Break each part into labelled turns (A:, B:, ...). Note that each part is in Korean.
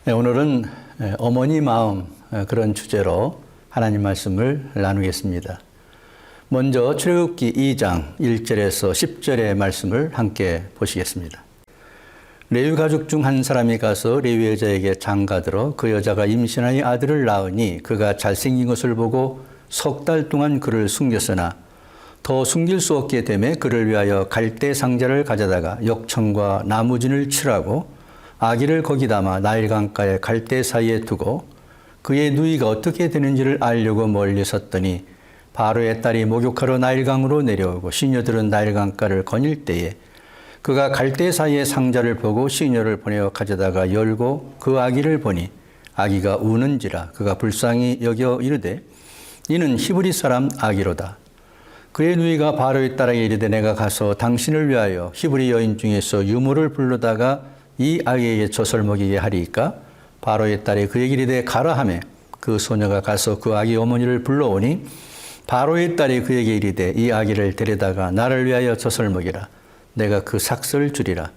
A: 네, 오늘은 어머니 마음 그런 주제로 하나님 말씀을 나누겠습니다. 먼저 출애굽기 2장 1절에서 10절의 말씀을 함께 보시겠습니다. 레위 가족 중 한 사람이 가서 레위 여자에게 장가들어 그 여자가 임신하여 아들을 낳으니 그가 잘생긴 것을 보고 석 달 동안 그를 숨겼으나 더 숨길 수 없게 되매 그를 위하여 갈대 상자를 가져다가 역청과 나무진을 칠하고 아기를 거기 담아 나일 강가의 갈대 사이에 두고 그의 누이가 어떻게 되는지를 알려고 멀리 섰더니 바로의 딸이 목욕하러 나일강으로 내려오고 시녀들은 나일강가를 거닐 때에 그가 갈대 사이의 상자를 보고 시녀를 보내어 가져다가 열고 그 아기를 보니 아기가 우는지라 그가 불쌍히 여겨 이르되 이는 히브리 사람 아기로다. 그의 누이가 바로의 딸에게 이르되 내가 가서 당신을 위하여 히브리 여인 중에서 유모를 불러다가 이 아이에게 젖을 먹이게 하리이까? 바로의 딸이 그에게 이르되 가라 하매 그 소녀가 가서 그 아기 어머니를 불러오니 바로의 딸이 그에게 이르되 이 아기를 데려다가 나를 위하여 젖을 먹이라. 내가 그 삭슬 주리라.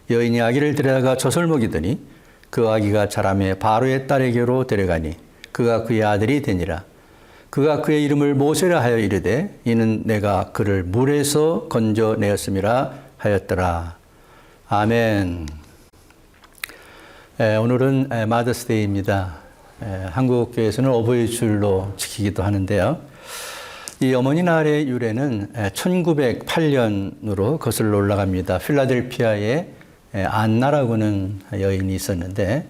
A: 여인이 아기를 데려다가 젖을 먹이더니 그 아기가 자라매 바로의 딸에게로 데려가니 그가 그의 아들이 되니라. 그가 그의 이름을 모세라 하여 이르되 이는 내가 그를 물에서 건져내었음이라 하였더라. 아멘. 오늘은 마더스데이입니다. 한국 교회에서는 어버이 주일로 지키기도 하는데요. 이 어머니 날의 유래는 1908년으로 거슬러 올라갑니다. 필라델피아에 안나라고는 여인이 있었는데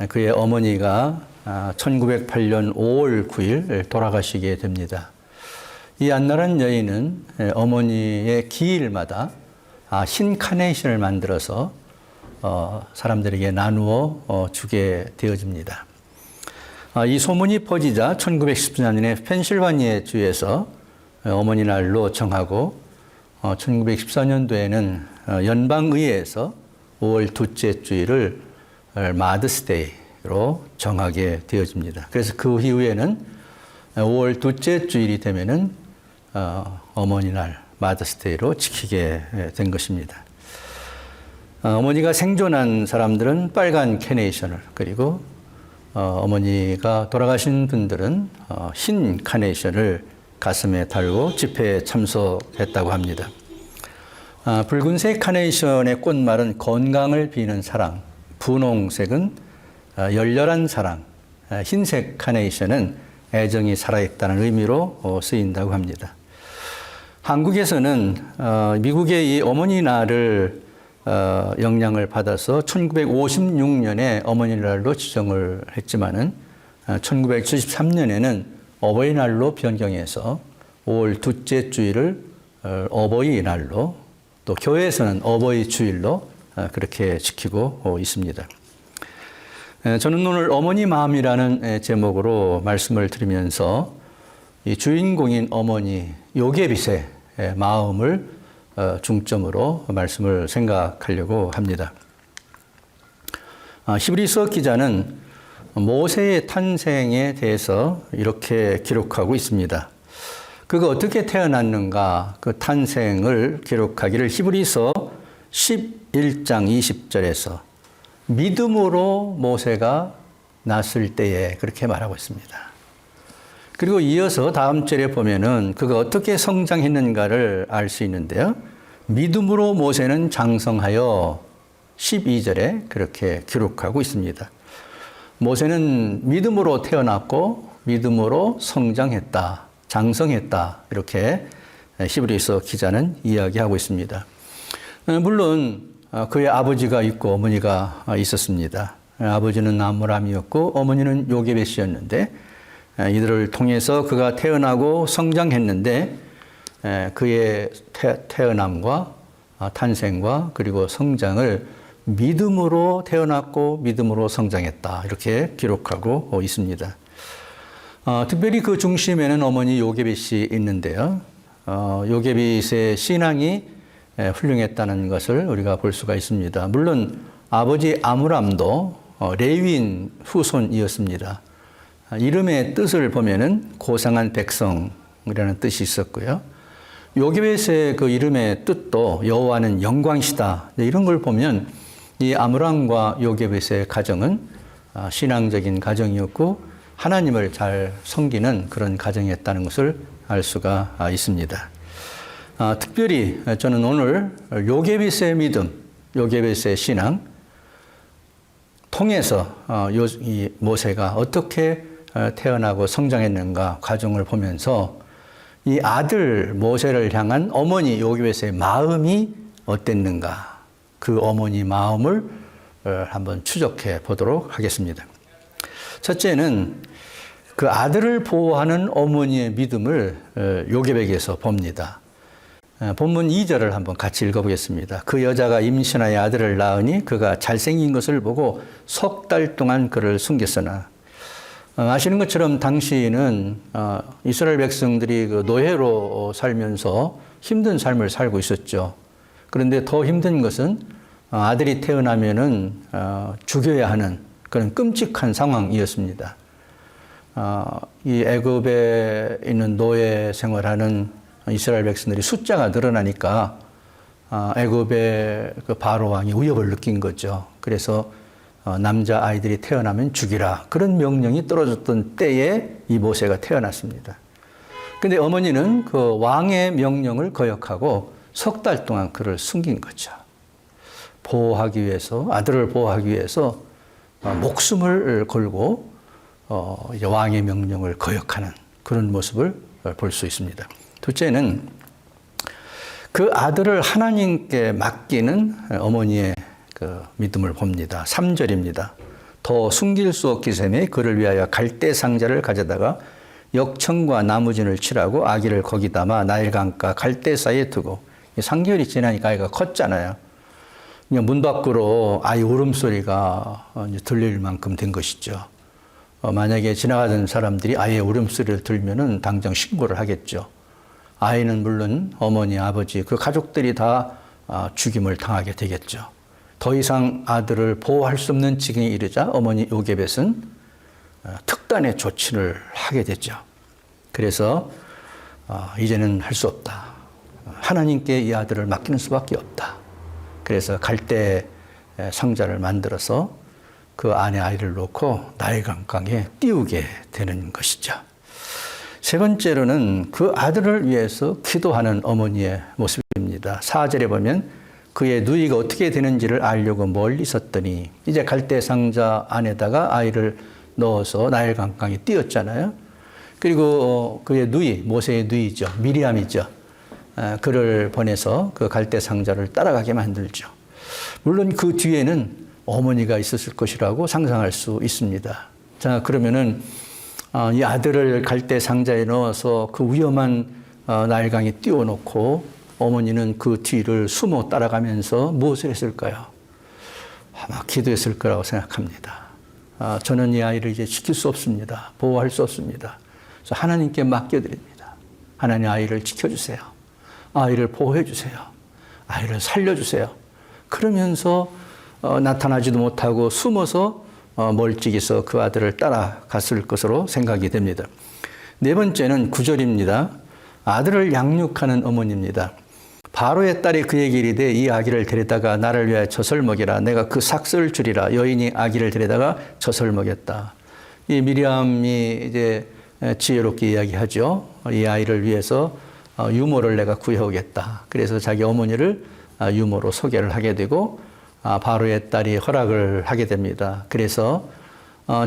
A: 그의 어머니가 1908년 5월 9일 돌아가시게 됩니다. 이 안나라는 여인은 어머니의 기일마다 흰 카네이션을 만들어서 사람들에게 나누어 주게 되어집니다. 이 소문이 퍼지자 1914년에 펜실바니아 주에서 어머니 날로 정하고 1914년도에는 연방의회에서 5월 둘째 주일을 마더스데이로 정하게 되어집니다. 그래서 그 이후에는 5월 둘째 주일이 되면은 어머니 날 마더스데이로 지키게 된 것입니다. 어머니가 생존한 사람들은 빨간 카네이션을, 그리고 어머니가 돌아가신 분들은 흰 카네이션을 가슴에 달고 집회에 참석했다고 합니다. 붉은색 카네이션의 꽃말은 건강을 비는 사랑, 분홍색은 열렬한 사랑, 흰색 카네이션은 애정이 살아있다는 의미로 쓰인다고 합니다. 한국에서는 미국의 이 어머니 날을 영향을 받아서 1956년에 어머니날로 지정을 했지만은 1973년에는 어버이날로 변경해서 5월 둘째 주일을 어버이날로, 또 교회에서는 어버이 주일로 그렇게 지키고 있습니다. 저는 오늘 어머니 마음이라는 제목으로 말씀을 드리면서 이 주인공인 어머니 요게벳의 마음을 중점으로 말씀을 생각하려고 합니다. 히브리서 기자는 모세의 탄생에 대해서 이렇게 기록하고 있습니다. 그가 어떻게 태어났는가, 그 탄생을 기록하기를 히브리서 11장 20절에서 믿음으로 모세가 났을 때에 그렇게 말하고 있습니다. 그리고 이어서 다음 절에 보면은 그가 어떻게 성장했는가를 알 수 있는데요. 믿음으로 모세는 장성하여 12절에 그렇게 기록하고 있습니다. 모세는 믿음으로 태어났고 믿음으로 성장했다, 장성했다, 이렇게 히브리서 기자는 이야기하고 있습니다. 물론 그의 아버지가 있고 어머니가 있었습니다. 아버지는 아므람이었고 어머니는 요게벳이었는데 이들을 통해서 그가 태어나고 성장했는데 그의 태어남과 탄생과 그리고 성장을 믿음으로 태어났고 믿음으로 성장했다, 이렇게 기록하고 있습니다. 특별히 그 중심에는 어머니 요게벳이 있는데요. 요게벳의 신앙이 훌륭했다는 것을 우리가 볼 수가 있습니다. 물론 아버지 아므람도 레위인 후손이었습니다. 이름의 뜻을 보면은 고상한 백성이라는 뜻이 있었고요. 요게벳의 그 이름의 뜻도 여호와는 영광이시다, 이런 걸 보면 이 아므람과 요게벳의 가정은 신앙적인 가정이었고 하나님을 잘 섬기는 그런 가정이었다는 것을 알 수가 있습니다. 특별히 저는 오늘 요게벳의 믿음, 요게벳의 신앙 통해서 이 모세가 어떻게 태어나고 성장했는가 과정을 보면서 이 아들 모세를 향한 어머니 요게벳의 마음이 어땠는가 그 어머니 마음을 한번 추적해 보도록 하겠습니다. 첫째는 그 아들을 보호하는 어머니의 믿음을 요게벳에서 봅니다. 본문 2절을 한번 같이 읽어보겠습니다. 그 여자가 임신하여 아들을 낳으니 그가 잘생긴 것을 보고 석 달 동안 그를 숨겼으나 아시는 것처럼 당시에는 이스라엘 백성들이 그 노예로 살면서 힘든 삶을 살고 있었죠. 그런데 더 힘든 것은 아들이 태어나면은 죽여야 하는 그런 끔찍한 상황이었습니다. 이 애굽에 있는 노예 생활하는 이스라엘 백성들이 숫자가 늘어나니까 애굽의 그 바로 왕이 위협을 느낀 거죠. 그래서 남자 아이들이 태어나면 죽이라 그런 명령이 떨어졌던 때에 이 모세가 태어났습니다. 근데 어머니는 그 왕의 명령을 거역하고 석 달 동안 그를 숨긴 거죠. 보호하기 위해서 아들을 보호하기 위해서 목숨을 걸고 이제 왕의 명령을 거역하는 그런 모습을 볼 수 있습니다. 둘째는 그 아들을 하나님께 맡기는 어머니의 그 믿음을 봅니다. 3절입니다. 더 숨길 수 없기 때문에 그를 위하여 갈대 상자를 가져다가 역청과 나무진을 칠하고 아기를 거기 담아 나일강가 갈대 사이에 두고 3개월이 지나니까 아이가 컸잖아요. 문 밖으로 아이 울음소리가 들릴 만큼 된 것이죠. 만약에 지나가던 사람들이 아이의 울음소리를 들으면 당장 신고를 하겠죠. 아이는 물론 어머니, 아버지, 그 가족들이 다 죽임을 당하게 되겠죠. 더 이상 아들을 보호할 수 없는 지경에 이르자 어머니 요게벳은 특단의 조치를 하게 됐죠. 그래서 이제는 할 수 없다. 하나님께 이 아들을 맡기는 수밖에 없다. 그래서 갈대 상자를 만들어서 그 안에 아이를 놓고 나일강강에 띄우게 되는 것이죠. 세 번째로는 그 아들을 위해서 기도하는 어머니의 모습입니다. 4절에 보면 그의 누이가 어떻게 되는지를 알려고 멀리 섰더니 이제 갈대 상자 안에다가 아이를 넣어서 나일강강에 띄웠잖아요. 그리고 그의 누이, 모세의 누이죠. 미리암이죠. 그를 보내서 그 갈대 상자를 따라가게 만들죠. 물론 그 뒤에는 어머니가 있었을 것이라고 상상할 수 있습니다. 자, 그러면은 이 아들을 갈대 상자에 넣어서 그 위험한 나일강에 띄워놓고 어머니는 그 뒤를 숨어 따라가면서 무엇을 했을까요? 아마 기도했을 거라고 생각합니다. 저는 이 아이를 이제 지킬 수 없습니다. 보호할 수 없습니다. 그래서 하나님께 맡겨드립니다. 하나님 아이를 지켜주세요. 아이를 보호해 주세요. 아이를 살려주세요. 그러면서 나타나지도 못하고 숨어서 멀찍이서 그 아들을 따라갔을 것으로 생각이 됩니다. 네 번째는 9절입니다. 아들을 양육하는 어머니입니다. 바로의 딸이 그에게 이르되 이 아기를 데려다가 나를 위하여 젖을 먹이라. 내가 그 삭슬을 주리라. 여인이 아기를 데려다가 젖을 먹였다. 이 미리암이 이제 지혜롭게 이야기하죠. 이 아이를 위해서 유모를 내가 구해오겠다. 그래서 자기 어머니를 유모로 소개를 하게 되고 바로의 딸이 허락을 하게 됩니다. 그래서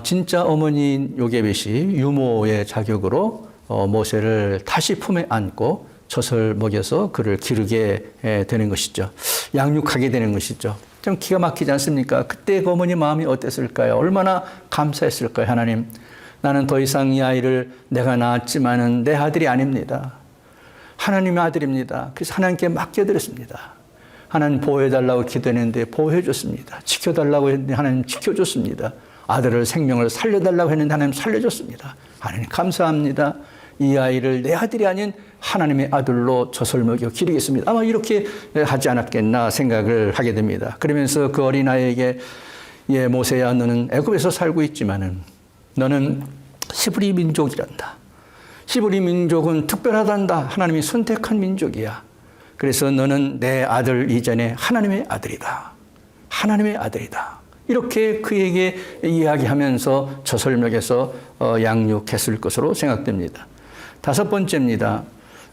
A: 진짜 어머니인 요게벳이 유모의 자격으로 모세를 다시 품에 안고 젖을 먹여서 그를 기르게 되는 것이죠. 양육하게 되는 것이죠. 좀 기가 막히지 않습니까? 그때 그 어머니 마음이 어땠을까요? 얼마나 감사했을까요? 하나님, 나는 더 이상 이 아이를 내가 낳았지만은 내 아들이 아닙니다. 하나님의 아들입니다. 그래서 하나님께 맡겨드렸습니다. 하나님 보호해달라고 기도했는데 보호해줬습니다. 지켜달라고 했는데 하나님 지켜줬습니다. 아들을 생명을 살려달라고 했는데 하나님 살려줬습니다. 하나님 감사합니다. 이 아이를 내 아들이 아닌 하나님의 아들로 젖을 먹여 기르겠습니다. 아마 이렇게 하지 않았겠나 생각을 하게 됩니다. 그러면서 그 어린아이에게 예, 모세야, 너는 애굽에서 살고 있지만은 너는 히브리 민족이란다. 히브리 민족은 특별하단다. 하나님이 선택한 민족이야. 그래서 너는 내 아들 이전에 하나님의 아들이다. 하나님의 아들이다. 이렇게 그에게 이야기하면서 저설맥에서 양육했을 것으로 생각됩니다. 다섯 번째입니다.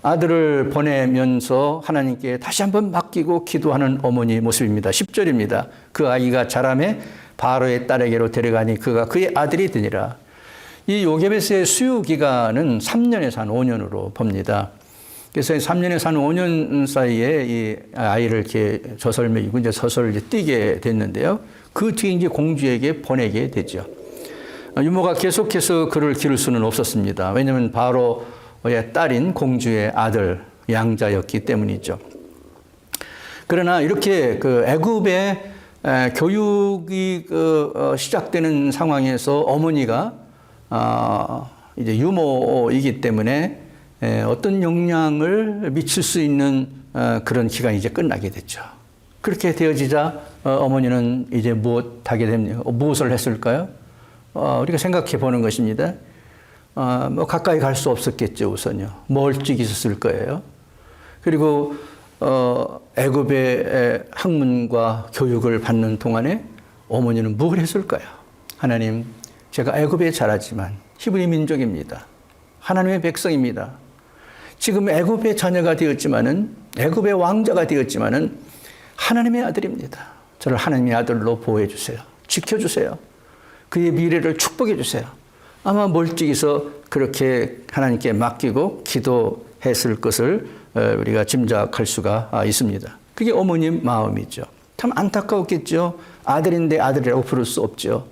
A: 아들을 보내면서 하나님께 다시 한번 맡기고 기도하는 어머니 모습입니다. 10절입니다. 그 아이가 자라매 바로의 딸에게로 데려가니 그가 그의 아들이 되니라. 이 요게벳의 수유 기간은 3년에서 한 5년으로 봅니다. 그래서 3년에서 한 5년 사이에 이 아이를 이렇게 저설매이고 이제 서서를 이제 띄게 됐는데요. 그 뒤에 이제 공주에게 보내게 되죠. 유모가 계속해서 그를 기를 수는 없었습니다. 왜냐하면 바로의 딸인 공주의 아들 양자였기 때문이죠. 그러나 이렇게 그 애굽의 교육이 시작되는 상황에서 어머니가 이제 유모이기 때문에 어떤 영향을 미칠 수 있는 그런 기간이 이제 끝나게 됐죠. 그렇게 되어지자 어머니는 이제 무엇하게 됩니까? 무엇을 했을까요? 우리가 생각해 보는 것입니다. 뭐 가까이 갈 수 없었겠죠, 우선요. 멀찍이 있었을 거예요. 그리고 애굽의 학문과 교육을 받는 동안에 어머니는 뭘 했을까요? 하나님, 제가 애굽에 자라지만 히브리 민족입니다. 하나님의 백성입니다. 지금 애굽의 자녀가 되었지만은 애굽의 왕자가 되었지만은 하나님의 아들입니다. 저를 하나님의 아들로 보호해 주세요. 지켜 주세요. 그의 미래를 축복해 주세요. 아마 멀찍이서 그렇게 하나님께 맡기고 기도했을 것을 우리가 짐작할 수가 있습니다. 그게 어머님 마음이죠. 참 안타까웠겠죠. 아들인데 아들이라고 부를 수 없죠.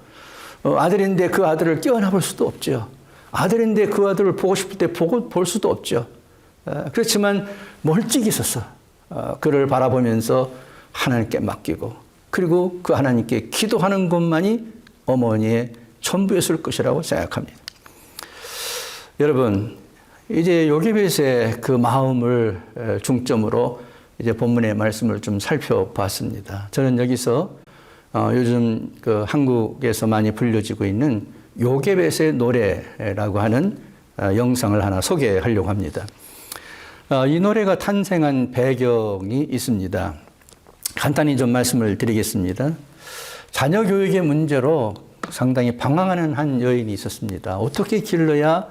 A: 아들인데 그 아들을 끼워나 볼 수도 없죠. 아들인데 그 아들을 보고 싶을 때 볼 수도 없죠. 그렇지만 멀찍이 있어서 그를 바라보면서 하나님께 맡기고 그리고 그 하나님께 기도하는 것만이 어머니의 전부였을 것이라고 생각합니다. 여러분, 이제 요게벳의 그 마음을 중점으로 이제 본문의 말씀을 좀 살펴봤습니다. 저는 여기서 요즘 그 한국에서 많이 불려지고 있는 요게벳의 노래라고 하는 영상을 하나 소개하려고 합니다. 이 노래가 탄생한 배경이 있습니다. 간단히 좀 말씀을 드리겠습니다. 자녀 교육의 문제로 상당히 방황하는 한 여인이 있었습니다. 어떻게 길러야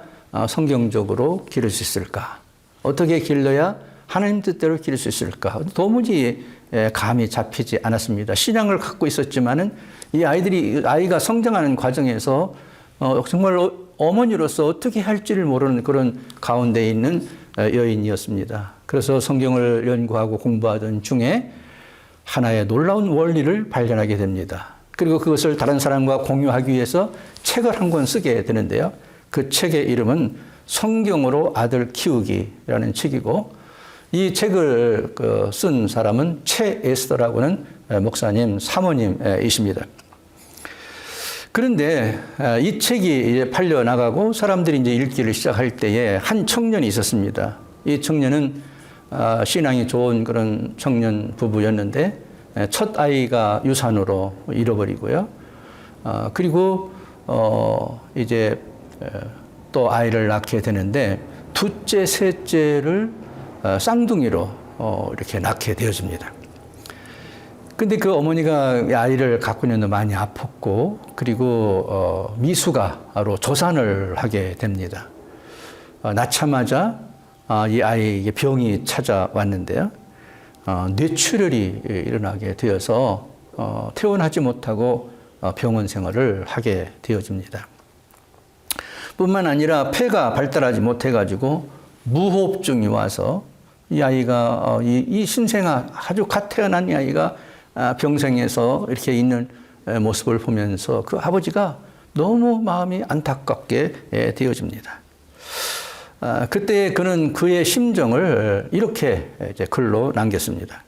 A: 성경적으로 기를 수 있을까? 어떻게 길러야 하나님 뜻대로 기를 수 있을까? 도무지 감이 잡히지 않았습니다. 신앙을 갖고 있었지만은 이 아이가 성장하는 과정에서 정말 어머니로서 어떻게 할지를 모르는 그런 가운데 있는 여인이었습니다. 그래서 성경을 연구하고 공부하던 중에 하나의 놀라운 원리를 발견하게 됩니다. 그리고 그것을 다른 사람과 공유하기 위해서 책을 한 권 쓰게 되는데요. 그 책의 이름은 성경으로 아들 키우기라는 책이고 이 책을 쓴 사람은 최 에스더라고는 목사님, 사모님이십니다. 그런데 이 책이 이제 팔려 나가고 사람들이 이제 읽기를 시작할 때에 한 청년이 있었습니다. 이 청년은 신앙이 좋은 그런 청년 부부였는데 첫 아이가 유산으로 잃어버리고요. 그리고 이제 또 아이를 낳게 되는데 둘째, 셋째를 쌍둥이로 이렇게 낳게 되어집니다. 근데 그 어머니가 아이를 갖고 있는데 많이 아팠고 그리고 미숙아로 조산을 하게 됩니다. 낳자마자 이 아이에게 병이 찾아왔는데요. 뇌출혈이 일어나게 되어서 퇴원하지 못하고 병원 생활을 하게 되어집니다. 뿐만 아니라 폐가 발달하지 못해가지고 무호흡증이 와서 이 아이가 이 신생아 아주 갓 태어난 이 아이가 병생에서 이렇게 있는 모습을 보면서 그 아버지가 너무 마음이 안타깝게 되어집니다. 그때 그는 그의 심정을 이렇게 이제 글로 남겼습니다.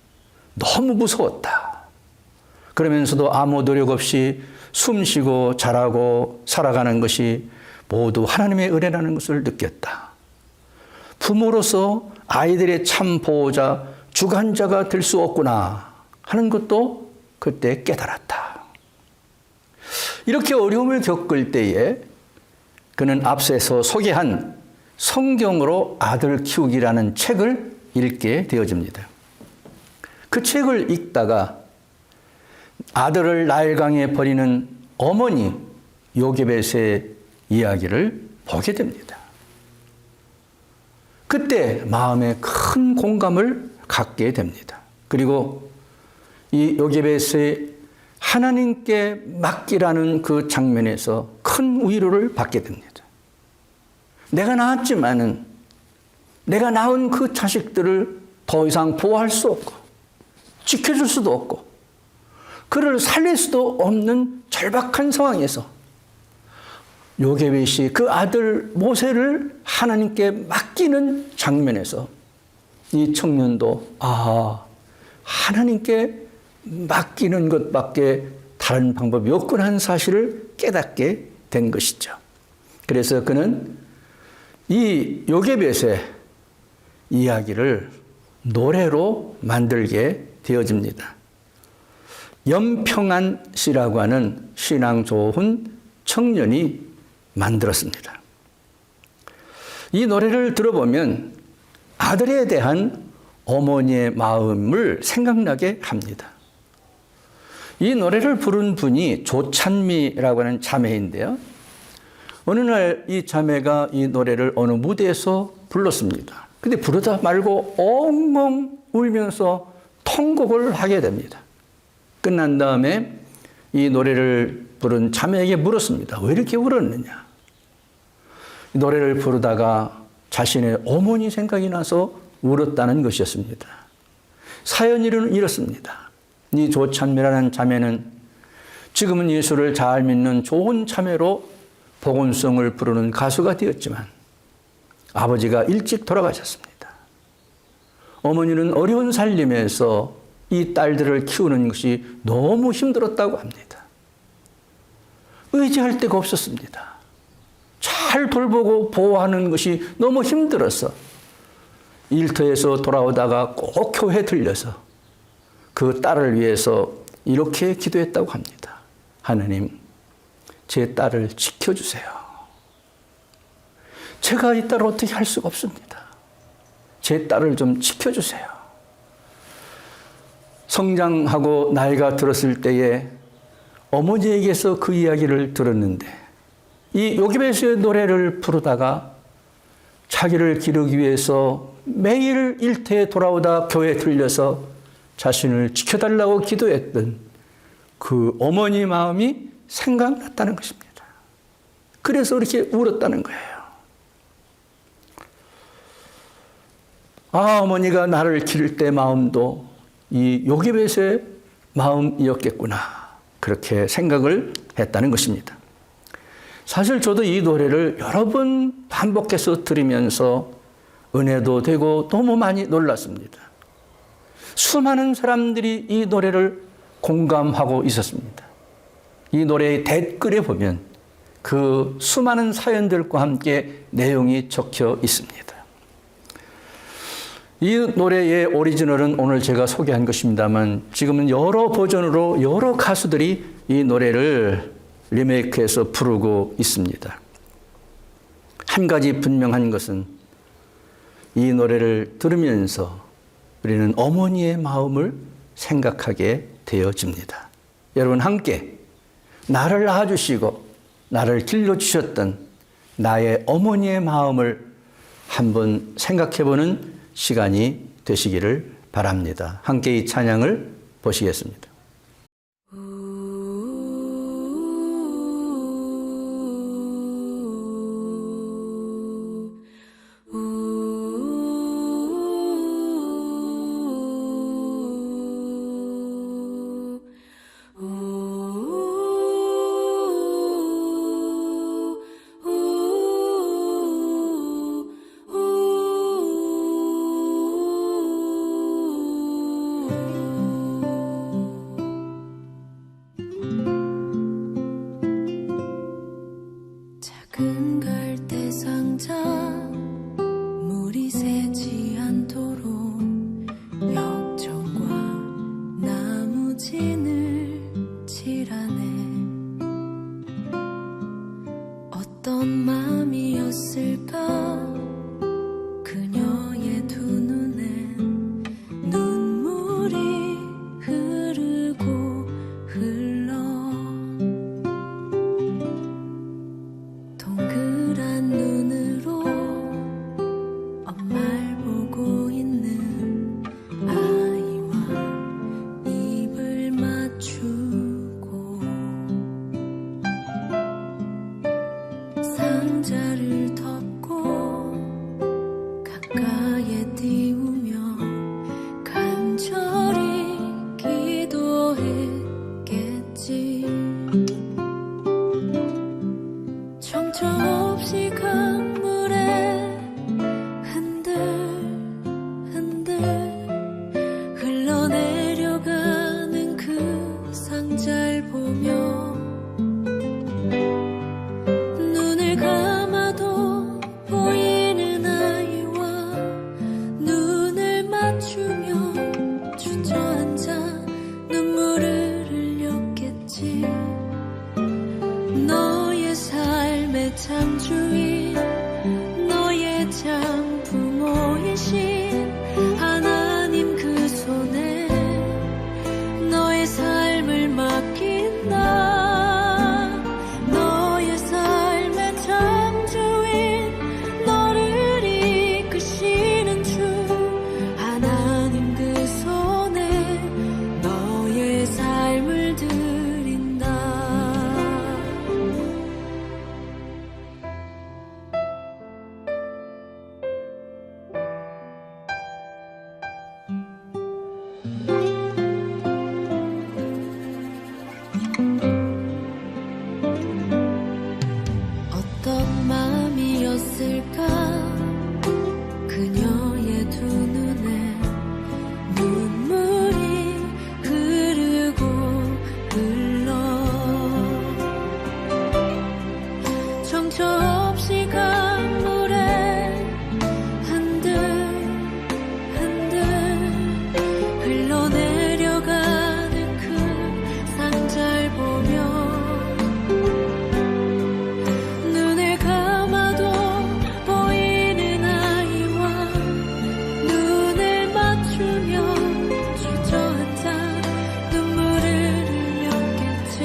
A: 너무 무서웠다. 그러면서도 아무 노력 없이 숨쉬고 자라고 살아가는 것이 모두 하나님의 은혜라는 것을 느꼈다. 부모로서 아이들의 참 보호자, 주관자가 될 수 없구나 하는 것도 그때 깨달았다. 이렇게 어려움을 겪을 때에 그는 앞서서 소개한 성경으로 아들 키우기라는 책을 읽게 되어집니다. 그 책을 읽다가 아들을 나일강에 버리는 어머니 요게벳의 이야기를 보게 됩니다. 그때 마음에 큰 공감을 갖게 됩니다. 그리고 이 요게벳의 하나님께 맡기라는 그 장면에서 큰 위로를 받게 됩니다. 내가 낳았지만은 내가 낳은 그 자식들을 더 이상 보호할 수 없고 지켜줄 수도 없고 그를 살릴 수도 없는 절박한 상황에서 요게벳이 그 아들 모세를 하나님께 맡기는 장면에서 이 청년도 하나님께 맡기는 것밖에 다른 방법이 없구나 하는 사실을 깨닫게 된 것이죠. 그래서 그는 이 요게벳의 이야기를 노래로 만들게 되어집니다. 염평한 씨라고 하는 신앙 좋은 청년이 만들었습니다. 이 노래를 들어보면 아들에 대한 어머니의 마음을 생각나게 합니다. 이 노래를 부른 분이 조찬미라고 하는 자매인데요. 어느 날 이 자매가 이 노래를 어느 무대에서 불렀습니다. 근데 부르다 말고 엉엉 울면서 통곡을 하게 됩니다. 끝난 다음에 이 노래를 부른 자매에게 물었습니다. 왜 이렇게 울었느냐? 이 노래를 부르다가 자신의 어머니 생각이 나서 울었다는 것이었습니다. 사연은 이렇습니다. 이 조찬미라는 자매는 지금은 예수를 잘 믿는 좋은 자매로 복음성을 부르는 가수가 되었지만 아버지가 일찍 돌아가셨습니다. 어머니는 어려운 살림에서 이 딸들을 키우는 것이 너무 힘들었다고 합니다. 의지할 데가 없었습니다. 잘 돌보고 보호하는 것이 너무 힘들어서 일터에서 돌아오다가 꼭 교회 들려서 그 딸을 위해서 이렇게 기도했다고 합니다. 하나님, 제 딸을 지켜주세요. 제가 이 딸을 어떻게 할 수가 없습니다. 제 딸을 좀 지켜주세요. 성장하고 나이가 들었을 때에 어머니에게서 그 이야기를 들었는데 이 요게벳의 노래를 부르다가 자기를 기르기 위해서 매일 일터에 돌아오다 교회에 들려서 자신을 지켜달라고 기도했던 그 어머니 마음이 생각났다는 것입니다. 그래서 이렇게 울었다는 거예요. 어머니가 나를 기를 때 마음도 이 요게벳의 마음이었겠구나. 그렇게 생각을 했다는 것입니다. 사실 저도 이 노래를 여러 번 반복해서 들으면서 은혜도 되고 너무 많이 놀랐습니다. 수많은 사람들이 이 노래를 공감하고 있었습니다. 이 노래의 댓글에 보면 그 수많은 사연들과 함께 내용이 적혀 있습니다. 이 노래의 오리지널은 오늘 제가 소개한 것입니다만 지금은 여러 버전으로 여러 가수들이 이 노래를 리메이크해서 부르고 있습니다. 한 가지 분명한 것은 이 노래를 들으면서 우리는 어머니의 마음을 생각하게 되어집니다. 여러분 함께 나를 낳아주시고 나를 길러주셨던 나의 어머니의 마음을 한번 생각해보는 시간이 되시기를 바랍니다. 함께 이 찬양을 보시겠습니다.
B: 작은 갈대 상자 물이 새지 않도록 역청과 나무진을 칠하네. 어떤 마음이었을까 그녀의 두 눈엔 눈물이 흐르고 그림자를 덮고 가까이에 띄우며 간절히 기도했겠지. 정처 없이 강물에 흔들흔들 흘러내려가는 그 상자를 보며 눈을 감아도 보이는 아이와 눈을 맞추며 주저앉아 눈물을 흘렸겠지. 너의 삶의 창조인 너의 참 부모이신 하나님 그 손에 너의 삶을 맡긴다. 너의 삶의 창조인 너를 이끄시는 주 하나님 그 손에 너의 삶을 드린다. 어떤 마음이었을까 그녀의 두 눈에 눈물이 흐르고 흘러 정처 없이 강물에 흔들흔들 흘러내려가는 그 상자를 보며 눈을 감아도 보이는 아이와 눈을 맞추며 주저앉아 눈물을 흘렸겠지.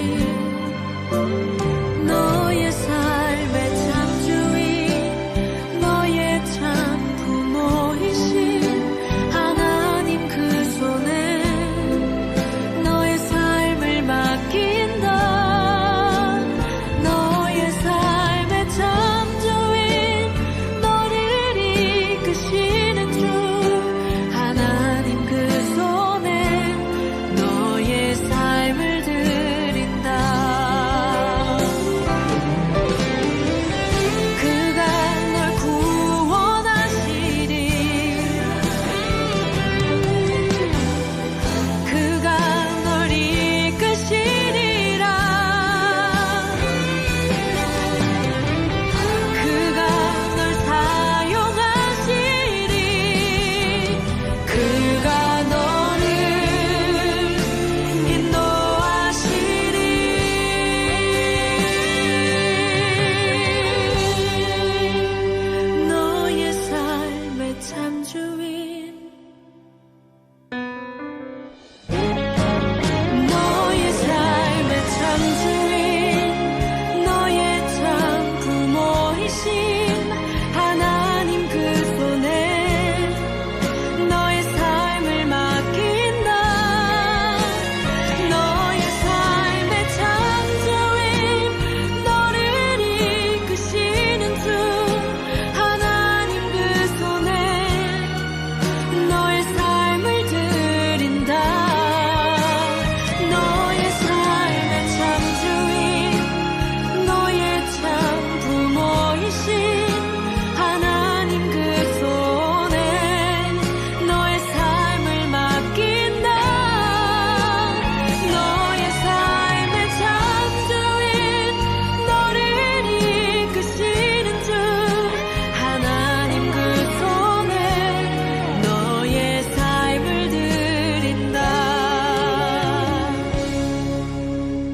B: 너의 삶의 창조인 너의 참 부모이신 하나님 그 손에 너의 삶을 맡긴다. 너의 삶의 창조인 너를 이끄시는 주 하나님 그 손에 너의 삶을 드린다. 그가 널 구원하시리. 그가 널 이끄시리라. 그가 널 사용하시리. 그가 너를 인도하시리. 너의 삶의 창조인 너의 삶의 창조인 너의 참 부모이신 하나님 그 손에 너의 삶을 맡긴다. 너의 삶의 창조인 너를 이끄시는 주 하나님 그 손에 너의 삶을 드린다. 너의 삶의 창조인 너의 참 부모이신 하나님 그 손에 너의 삶을 맡긴다. 너의 삶의 창조인 너를 이끄시는 주 하나님 그 손에 너의 삶을 드린다.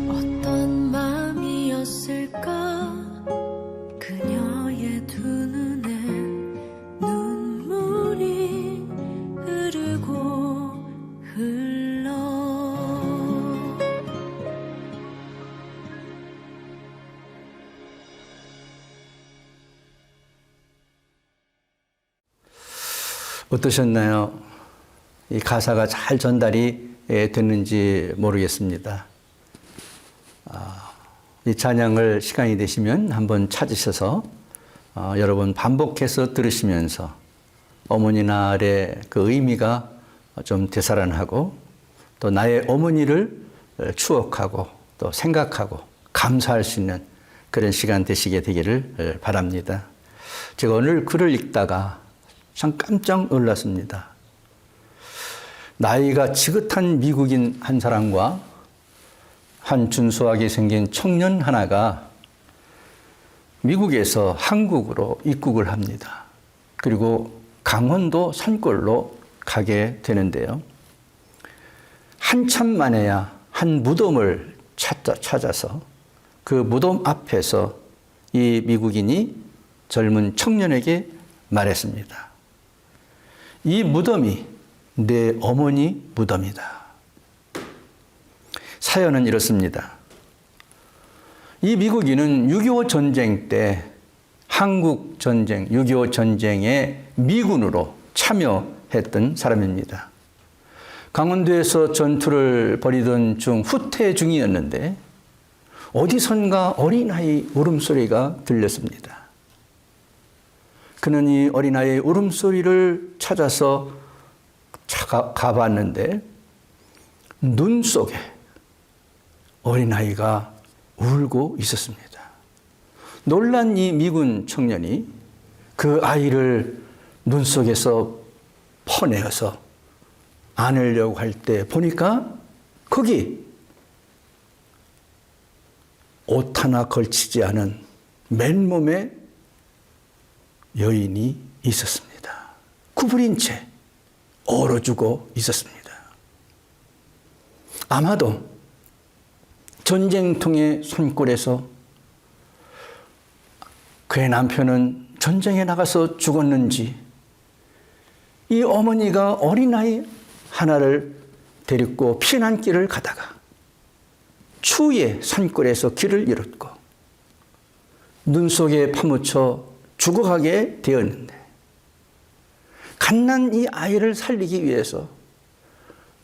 B: 어떤 마음이었을까 그녀의 두 눈엔 눈물이 흐르고 흘러
A: 어떠셨나요? 이 가사가 잘 전달이 됐는지 모르겠습니다. 이 찬양을 시간이 되시면 한번 찾으셔서 여러분 반복해서 들으시면서 어머니 날의 그 의미가 좀 되살아나고 또 나의 어머니를 추억하고 또 생각하고 감사할 수 있는 그런 시간 되시게 되기를 바랍니다. 제가 오늘 글을 읽다가 참 깜짝 놀랐습니다. 나이가 지긋한 미국인 한 사람과 한 준수하게 생긴 청년 하나가 미국에서 한국으로 입국을 합니다. 그리고 강원도 산골로 가게 되는데요. 한참 만에야 한 무덤을 찾아서 그 무덤 앞에서 이 미국인이 젊은 청년에게 말했습니다. 이 무덤이 내 어머니 무덤이다. 사연은 이렇습니다. 이 미국인은 6.25 전쟁 때 한국 전쟁, 6.25 전쟁에 미군으로 참여했던 사람입니다. 강원도에서 전투를 벌이던 중 후퇴 중이었는데 어디선가 어린아이 울음소리가 들렸습니다. 그는 이 어린아이의 울음소리를 찾아서 가봤는데 눈 속에 어린아이가 울고 있었습니다. 놀란 이 미군 청년이 그 아이를 눈 속에서 퍼내어서 안으려고 할 때 보니까 거기 옷 하나 걸치지 않은 맨몸에 여인이 있었습니다. 구부린 채 얼어 죽어 있었습니다. 아마도 전쟁통의 손골에서 그의 남편은 전쟁에 나가서 죽었는지 이 어머니가 어린아이 하나를 데리고 피난길을 가다가 추위에 산골에서 길을 잃었고 눈 속에 파묻혀 죽어가게 되었는데 갓난 이 아이를 살리기 위해서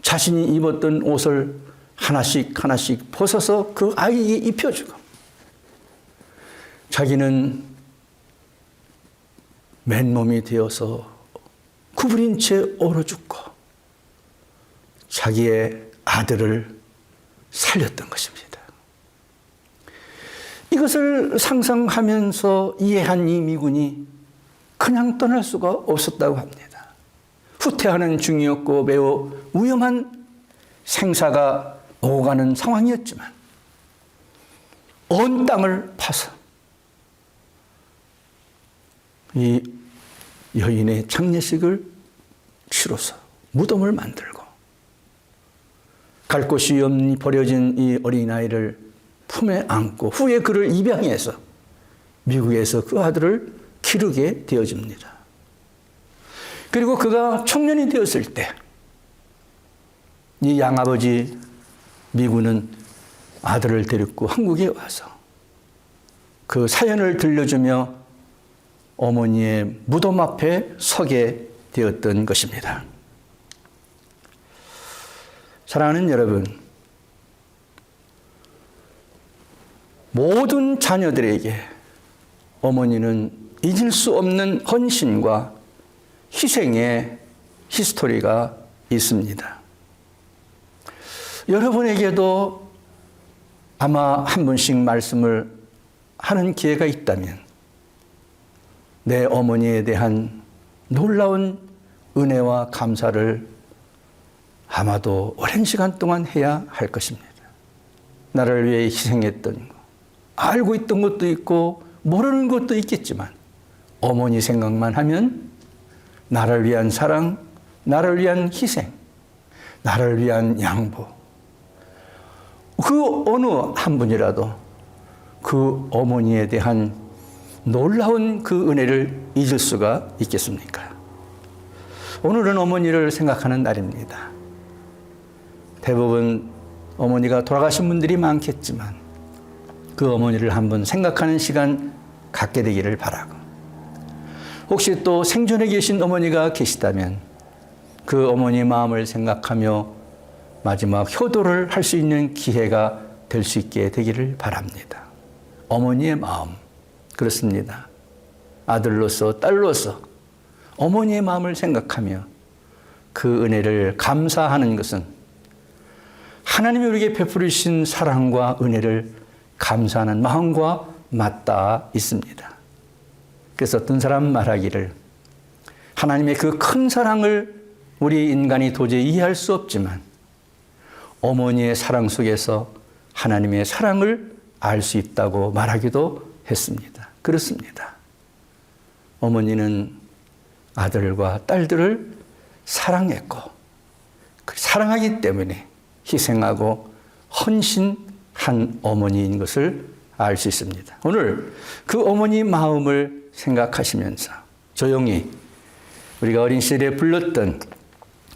A: 자신이 입었던 옷을 하나씩 벗어서 그 아이에게 입혀주고 자기는 맨몸이 되어서 구부린 채 얼어 죽고 자기의 아들을 살렸던 것입니다. 이것을 상상하면서 이해한 이 미군이 그냥 떠날 수가 없었다고 합니다. 후퇴하는 중이었고 매우 위험한 생사가 오가는 상황이었지만 온 땅을 파서 이 여인의 장례식을 치러서 무덤을 만들고 갈 곳이 없니 버려진 이 어린아이를 품에 안고 후에 그를 입양해서 미국에서 그 아들을 기르게 되어집니다. 그리고 그가 청년이 되었을 때 이 양아버지 미군은 아들을 데리고 한국에 와서 그 사연을 들려주며 어머니의 무덤 앞에 서게 되었던 것입니다. 사랑하는 여러분, 모든 자녀들에게 어머니는 잊을 수 없는 헌신과 희생의 히스토리가 있습니다. 여러분에게도 아마 한 번씩 말씀을 하는 기회가 있다면 내 어머니에 대한 놀라운 은혜와 감사를 아마도 오랜 시간 동안 해야 할 것입니다. 나를 위해 희생했던 것, 알고 있던 것도 있고 모르는 것도 있겠지만 어머니 생각만 하면 나를 위한 사랑, 나를 위한 희생, 나를 위한 양보, 그 어느 한 분이라도 그 어머니에 대한 놀라운 그 은혜를 잊을 수가 있겠습니까? 오늘은 어머니를 생각하는 날입니다. 대부분 어머니가 돌아가신 분들이 많겠지만 그 어머니를 한번 생각하는 시간 갖게 되기를 바라고, 혹시 또 생존에 계신 어머니가 계시다면 그 어머니 마음을 생각하며 마지막 효도를 할 수 있는 기회가 될 수 있게 되기를 바랍니다. 어머니의 마음, 그렇습니다. 아들로서 딸로서 어머니의 마음을 생각하며 그 은혜를 감사하는 것은 하나님이 우리에게 베풀으신 사랑과 은혜를 감사하는 마음과 맞닿아 있습니다. 그래서 어떤 사람 말하기를 하나님의 그 큰 사랑을 우리 인간이 도저히 이해할 수 없지만 어머니의 사랑 속에서 하나님의 사랑을 알 수 있다고 말하기도 했습니다. 그렇습니다. 어머니는 아들과 딸들을 사랑했고 사랑하기 때문에 희생하고 헌신한 어머니인 것을 알 수 있습니다. 오늘 그 어머니 마음을 생각하시면서 조용히 우리가 어린 시절에 불렀던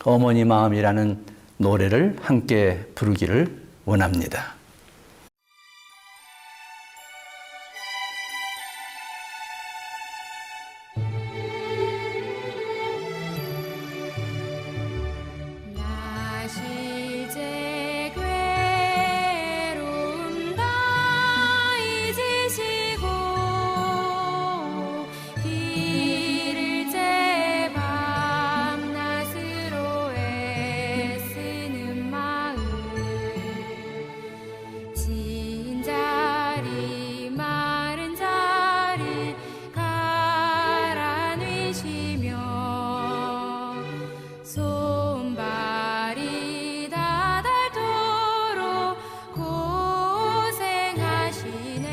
A: 어머니 마음이라는 노래를 함께 부르기를 원합니다.
B: 나 실제 괴로움 다 잊으시고 길을 제 밤낮으로 애쓰는 마음 진 자리 마른 자리 가라앉으시며 손발이 다 닳도록 고생하시네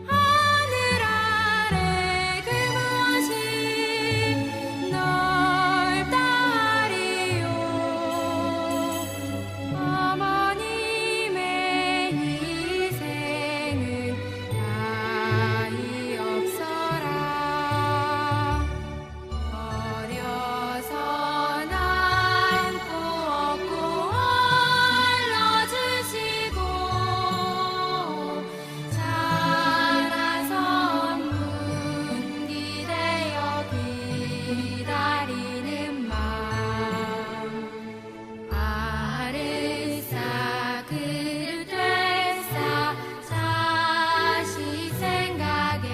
B: 하늘 아래 그 무엇이 넓다 하리요 어머님의 희생은 다히 없어라 어려서 남고 없고 얼러주시고 자라서 문기되어 기다리는 마음 아르사 그릇 되사 자식 생각에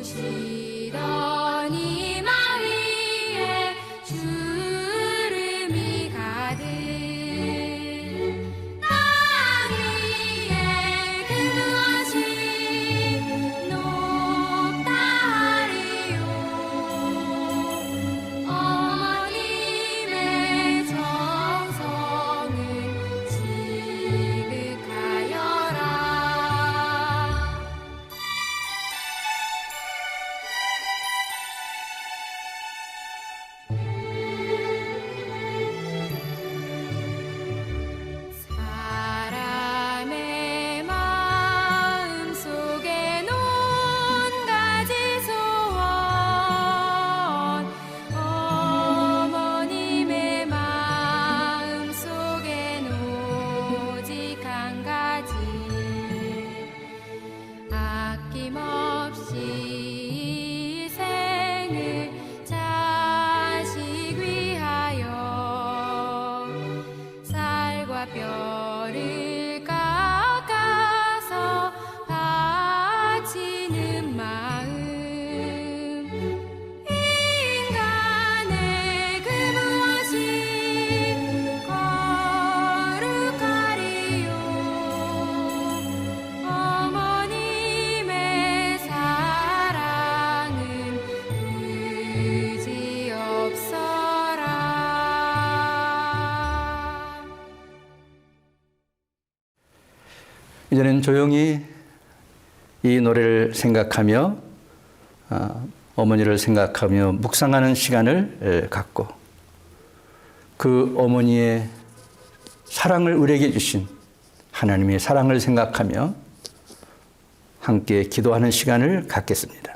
B: 고시던 이마 위에 주름이 가득 땅 위에 그 무엇이 높다 하리요 어머님의 정성은 지극하여라 사람의 마음 속에 논 가지 소원 어머님의 마음 속엔 오직 한 가지 아낌없이 희생을 자식 위하여 쌀과 뼈를 깎아서 바치는 마음 인간의 그 무엇이 거룩하리요 어머님의 사랑은 그지없어라
A: 이제는 조용히 이 노래를 생각하며 어머니를 생각하며 묵상하는 시간을 갖고 그 어머니의 사랑을 우리에게 주신 하나님의 사랑을 생각하며 함께 기도하는 시간을 갖겠습니다.